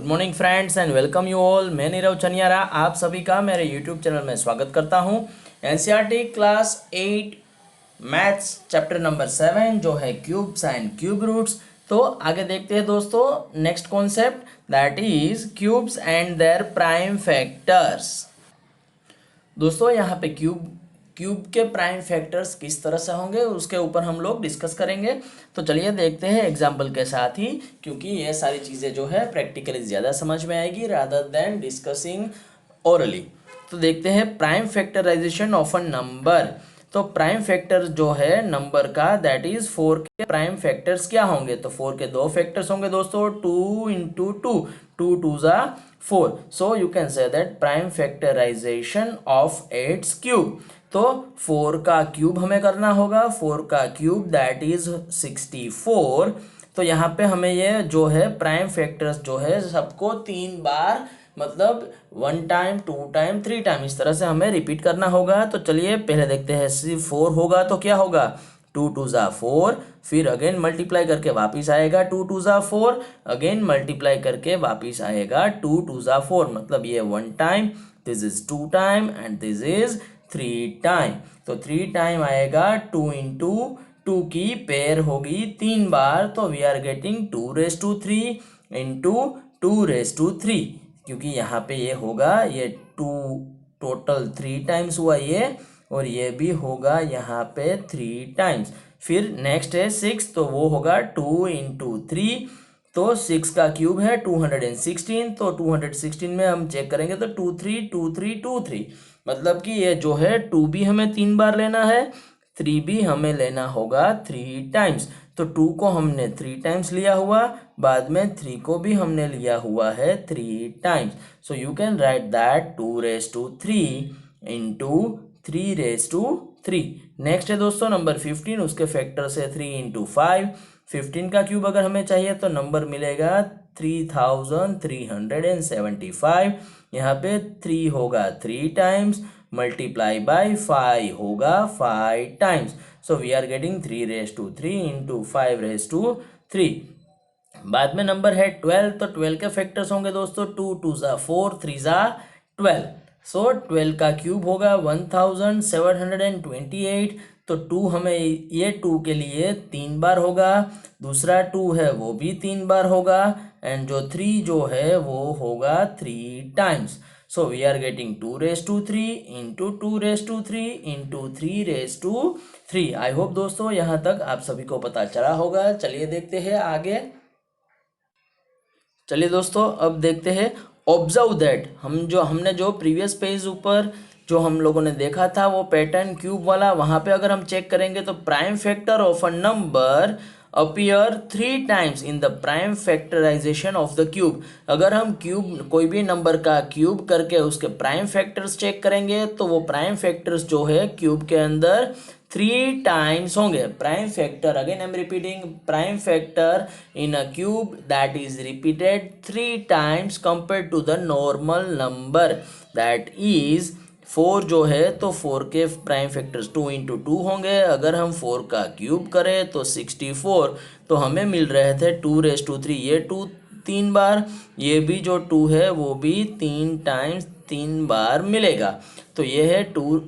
Morning friends and welcome you all. मैं नीरव चनियारा आप सभी का मेरे यूट्यूब चैनल में स्वागत करता हूं। NCERT class 8 maths chapter number 7 जो है क्यूब्स एंड क्यूब रूट्स। तो आगे देखते हैं दोस्तों next concept that is cubes and their prime factors. दोस्तों यहाँ पे क्यूब के प्राइम फैक्टर्स किस तरह से होंगे उसके ऊपर हम लोग डिस्कस करेंगे। तो चलिए देखते हैं एग्जाम्पल के साथ ही, क्योंकि ये सारी चीज़ें जो है प्रैक्टिकली ज़्यादा समझ में आएगी रादर देन डिस्कसिंग ओरली। तो देखते हैं prime factorization of a number. तो प्राइम फैक्टर जो है नंबर का दैट इज 4 के प्राइम फैक्टर्स क्या होंगे। तो 4 के दो फैक्टर्स होंगे दोस्तों, 2 इंटू 2 2 ज़ा 4। So you can say that prime factorization of 8's cube. तो 4 का क्यूब हमें करना होगा, 4 का क्यूब दैट इज 64। तो यहाँ पे हमें ये जो है प्राइम फैक्टर्स जो है सबको 3 बार मतलब 1 टाइम 2 टाइम 3 टाइम इस तरह से हमें रिपीट करना होगा। तो चलिए पहले देखते हैं, सिर्फ 4 होगा तो क्या होगा, 2 2 ज़ा 4, फिर अगेन मल्टीप्लाई करके वापिस आएगा 2 2 ज़ा 4, अगेन मल्टीप्लाई करके वापिस आएगा 2 2 ज़ा 4। मतलब ये 1 time, this is 2 time and this is 3 time. तो 3 टाइम आएगा 2 इंटू 2 की पेयर होगी 3 बार, तो वी आर गेटिंग 2⁻³ इंटू 2⁻³ क्योंकि यहाँ पे ये होगा, ये 2 टोटल 3 टाइम्स हुआ ये, और ये भी होगा यहाँ पे 3 टाइम्स। फिर नेक्स्ट है 6, तो वो होगा 2 इंटू 3, तो 6 का क्यूब है 216। तो 216 में हम चेक करेंगे तो 2 3 2 3 2 3, मतलब कि ये जो है 2 भी हमें 3 बार लेना है, 3 भी हमें लेना होगा 3 टाइम्स। तो 2 को हमने 3 टाइम्स लिया हुआ, बाद में 3 को भी हमने लिया हुआ है 3 times. So you can write that 2⁻³ into 3⁻³ next है दोस्तों नंबर 15, उसके फैक्टर से 3 इंटू 5। 15 का क्यूब अगर हमें चाहिए तो नंबर मिलेगा 3375। यहाँ पे 3 होगा 3 टाइम्स, मल्टीप्लाई बाय 5 होगा 5 times. So we are getting 3⁻³ into 5⁻³ बाद में नंबर है 12, तो 12 के फैक्टर्स होंगे दोस्तों 2 2 ज़ा 4 3 ज़ा 12। सो 12 का क्यूब होगा 1728। तो 2 हमें ये 2 के लिए 3 बार होगा, दूसरा 2 है वो भी 3 बार होगा, एंड जो 3 जो है वो होगा 3 times. So we are getting 2⁻³ into 2⁻³ into 3⁻³ I hope दोस्तों यहाँ तक आप सभी को पता चला होगा। चलिए देखते हैं आगे। चलिए दोस्तों अब देखते हैं ऑब्जर्व दैट। हमने जो प्रीवियस पेज ऊपर जो हम लोगों ने देखा था वो पैटर्न क्यूब वाला, वहाँ पे अगर हम चेक करेंगे तो prime factor of a number appear 3 times in the prime factorization of the cube. अगर हम क्यूब कोई भी नंबर का क्यूब करके उसके प्राइम फैक्टर्स चेक करेंगे तो वो प्राइम फैक्टर्स जो है क्यूब के अंदर 3 टाइम्स होंगे। Prime factor, again I am repeating, prime factor in a cube that is repeated 3 times compared to the normal number that is 4 जो है तो 4 के प्राइम फैक्टर्स 2 इंटू 2 होंगे। अगर हम 4 का क्यूब करें तो 64, तो हमें मिल रहे थे 2⁻³ ये 2 3 बार, ये भी जो 2 है वो भी 3 टाइम्स 3 बार मिलेगा। तो ये है 2,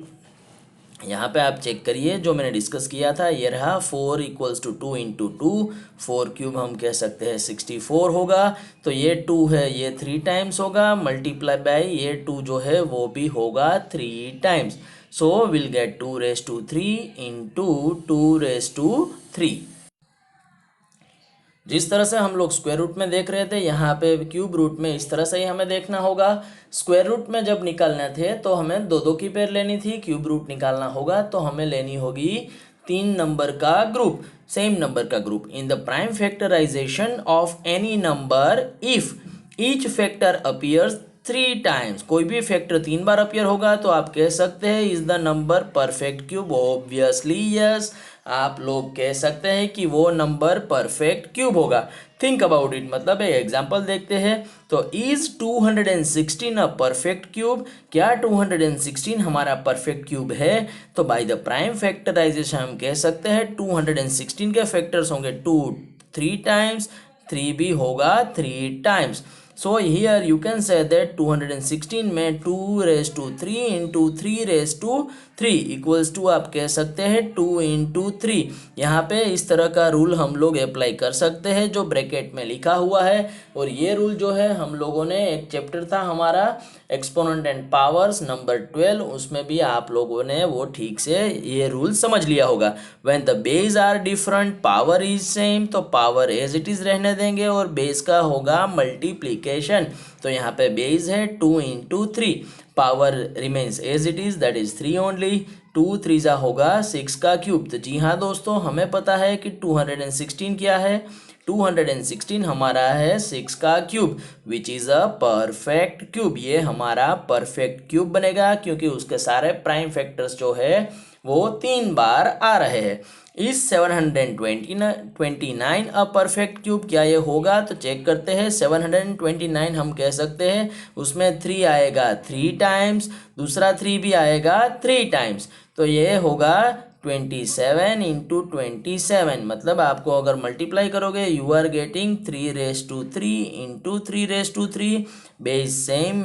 यहाँ पे आप चेक करिए जो मैंने डिस्कस किया था ये रहा 4 = 2 इंटू 2, 4 क्यूब हम कह सकते हैं 64 होगा। तो ये 2 है ये 3 टाइम्स होगा, मल्टीप्लाई बाय ये 2 जो है वो भी होगा 3 times. So will get 2⁻³ into 2⁻³ जिस तरह से हम लोग स्क्वायर रूट में देख रहे थे यहाँ पे क्यूब रूट में इस तरह से ही हमें देखना होगा। स्क्वायर रूट में जब निकालने थे तो हमें दो दो की पेयर लेनी थी, क्यूब रूट निकालना होगा तो हमें लेनी होगी 3 नंबर का ग्रुप, सेम नंबर का ग्रुप। In the prime factorization of any number if each factor appears 3 times, कोई भी फैक्टर 3 बार अपीयर होगा तो आप कह सकते हैं is the number perfect cube. Obviously yes, आप लोग कह सकते हैं कि वो नंबर परफेक्ट क्यूब होगा। थिंक अबाउट इट, मतलब एक एग्जांपल देखते हैं। तो इज 216 अ परफेक्ट क्यूब, क्या 216 हमारा परफेक्ट क्यूब है? तो बाय द प्राइम फैक्टराइजेशन हम कह सकते हैं 216 के फैक्टर्स होंगे 2 3 टाइम्स, 3 भी होगा 3 times. So here you can say that 216 में 2 raised to 3 into 3 raised to 3 equals to आप कह सकते हैं 2 into 3। यहाँ पे इस तरह का रूल हम लोग अप्लाई कर सकते हैं जो ब्रैकेट में लिखा हुआ है। और ये रूल जो है हम लोगों ने एक चैप्टर था हमारा एक्सपोनेंट एंड पावर्स नंबर 12, उसमें भी आप लोगों ने वो ठीक से ये रूल समझ लिया होगा। When the base are different power is same, तो पावर एज इट इज रहने देंगे और बेस का होगा मल्टीप्लीकेशन। तो यहाँ पे बेस है 2 into 3, power remains as it is that is 3 only. 2 3 होगा 6 का क्यूब। तो जी हाँ दोस्तों, हमें पता है कि 216 क्या है, 216 हमारा है 6 का cube which is a perfect cube. ये हमारा परफेक्ट क्यूब बनेगा क्योंकि उसके सारे प्राइम फैक्टर्स जो है वो 3 बार आ रहे हैं। इस 729 अ परफेक्ट क्यूब, क्या ये होगा? तो चेक करते हैं। 729 हम कह सकते हैं उसमें 3 आएगा 3 टाइम्स, दूसरा 3 भी आएगा 3 टाइम्स, तो ये होगा 27 into 27। मतलब आपको अगर मल्टीप्लाई करोगे you are getting 3 raised to 3 into 3 raised to 3। Base same,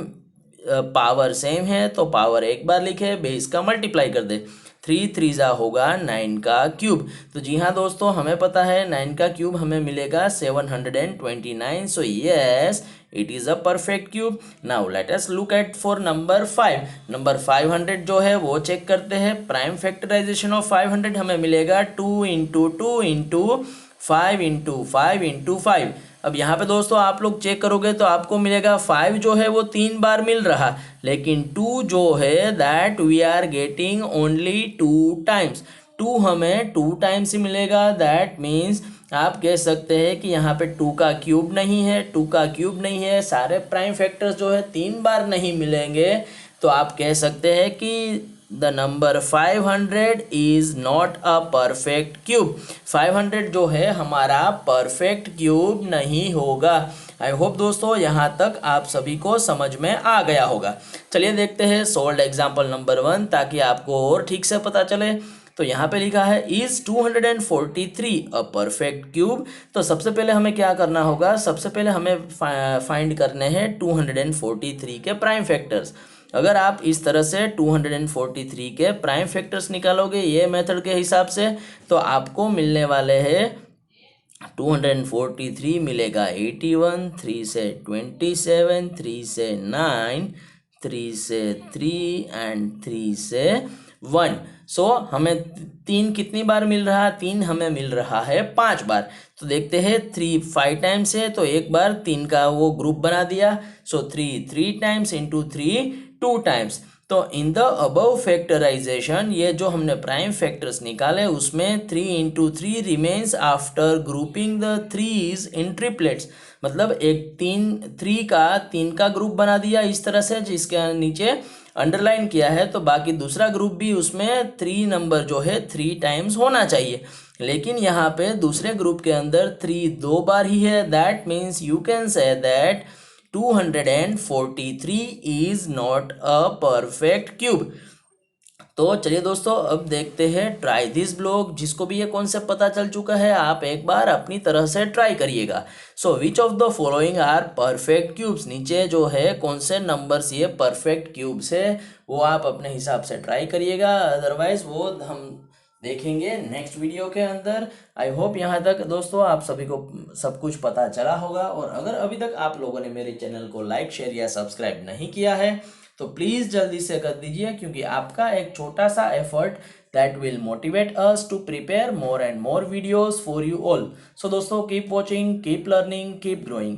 power same है तो पावर एक बार लिखे, बेस का मल्टीप्लाई कर दे। 3 3 होगा 9 का क्यूब। तो जी हाँ दोस्तों, हमें पता है 9 का क्यूब हमें मिलेगा 729। So yes, it is a perfect cube. Now let us look at for number 5। Number 500 जो है वो चेक करते हैं। प्राइम फैक्टराइजेशन ऑफ 500 हमें मिलेगा 2 into 2 into 5 into 5 into 5। अब यहाँ पे दोस्तों आप लोग चेक करोगे तो आपको मिलेगा 5 जो है वो 3 बार मिल रहा, लेकिन 2 जो है that we are getting only 2 times. 2 हमें 2 टाइम्स ही मिलेगा, दैट मीन्स आप कह सकते हैं कि यहाँ पे 2 का क्यूब नहीं है। 2 का क्यूब नहीं है, सारे प्राइम फैक्टर्स जो है 3 बार नहीं मिलेंगे, तो आप कह सकते हैं कि the number 500 is not a perfect cube. 500 जो है हमारा परफेक्ट क्यूब नहीं होगा। आई होप दोस्तों यहाँ तक आप सभी को समझ में आ गया होगा। चलिए देखते हैं सोल्ड एग्जाम्पल नंबर 1, ताकि आपको और ठीक से पता चले। तो यहाँ पे लिखा है इज 243 अ परफेक्ट क्यूब। तो सबसे पहले हमें क्या करना होगा, सबसे पहले हमें फाइंड करने हैं 243 के प्राइम फैक्टर्स। अगर आप इस तरह से 243 के प्राइम फैक्टर्स निकालोगे ये मेथड के हिसाब से, तो आपको मिलने वाले हैं 243 मिलेगा 81, 3 से 27, 3 से 9, 3 से 3 एंड 3 से 1। सो हमें 3 कितनी बार मिल रहा, 3 हमें मिल रहा है 5 बार। तो देखते हैं 3 5 टाइम्स है, तो एक बार 3 का वो ग्रुप बना दिया। सो 3 3 टाइम्स इंटू 3 2 टाइम्स। तो इन द अबव फैक्टराइजेशन, ये जो हमने प्राइम फैक्टर्स निकाले उसमें 3 into 3 remains after grouping the threes in triplets. मतलब एक 3 का ग्रुप बना दिया इस तरह से, जिसके नीचे अंडरलाइन किया है, तो बाकी दूसरा ग्रुप भी उसमें 3 नंबर जो है 3 टाइम्स होना चाहिए। लेकिन यहाँ पे दूसरे ग्रुप के अंदर 3 2 बार ही है, that means you can say that 243 is not a perfect cube. तो चलिए दोस्तों अब देखते हैं ट्राई दिस ब्लॉग। जिसको भी ये कॉन्सेप्ट पता चल चुका है आप एक बार अपनी तरह से ट्राई करिएगा। So which of the following are perfect cubes, नीचे जो है कौन से नंबर्स ये परफेक्ट क्यूब्स है वो आप अपने हिसाब से ट्राई करिएगा, अदरवाइज वो हम देखेंगे नेक्स्ट वीडियो के अंदर। आई होप यहाँ तक दोस्तों आप सभी को सब कुछ पता चला होगा। और अगर अभी तक आप लोगों ने मेरे चैनल को लाइक शेयर या सब्सक्राइब नहीं किया है तो प्लीज़ जल्दी से कर दीजिए, क्योंकि आपका एक छोटा सा effort that will motivate us to prepare more and more videos for you all. So दोस्तों keep watching, keep learning, keep growing.